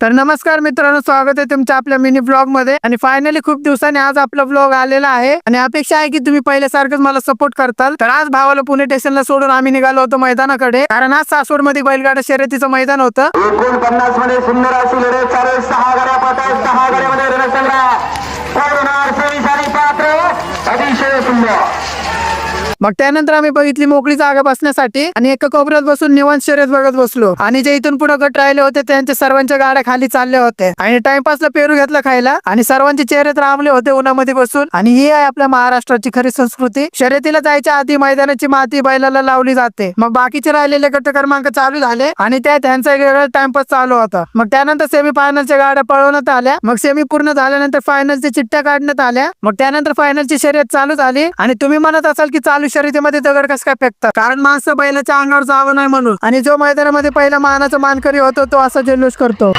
तर नमस्कार मित्रांनो, स्वागत आहे तुमच्या आपल्या मिनी ब्लॉग मध्ये। आणि फायनली खूप दिवसांनी आज आपला ब्लॉग आलेला आहे आणि अपेक्षा आहे की तुम्ही पहिल्यासारखंच मला सपोर्ट करताल। तर आज भावाला पुणे स्टेशनला सोडून आम्ही निघालो होतो मैदानाकडे, कारण आज सासवड मध्ये बैलगाडा शर्यतीचं मैदान होतं। 49 मध्ये सुंदर अशी लढत चालू आहे। 6 गाड्या पाहतात, 6 गाड्यामध्ये रणसंग्राम होणार, सेमीसाठी पात्र, अतिशय सुंदर। मग त्यानंतर आम्ही बघितली मोकळी जागा बसण्यासाठी आणि एका कोपऱ्यात बसून निवांत शर्यत बघत बसलो। आणि जे इथून पुढे गट राहिले होते त्यांच्या सर्वांच्या गाड्या खाली चालल्या होत्या आणि टाइमपासला पेरू घेतला खायला आणि सर्वांचे चेहरे रामले होते उन्हामध्ये बसून। आणि ही आहे आपल्या महाराष्ट्राची खरी संस्कृती। शर्यतीला जायच्या आधी मैदानाची माती बैलाला लावली जाते। मग बाकीचे राहिलेले गट क्रमांक चालू झाले आणि त्या त्यांचा वेगळा टाइमपास चालू होता। मग त्यानंतर सेमी फायनलच्या गाड्या पळवण्यात आल्या। मग सेमी पूर्ण झाल्यानंतर फायनलच्या चिठ्ठ्या काढण्यात आल्या। मग त्यानंतर फायनलची शर्यत चालू झाली। आणि तुम्ही म्हणत असाल की चालू शर्यतीमध्ये दगड कस काय फेकतात, कारण माणसं बैलाच्या अंगावर जावं नाही म्हणून। आणि जो मैदानामध्ये पहिला मानाचा मानकरी होतो तो असा जल्लोष करतो।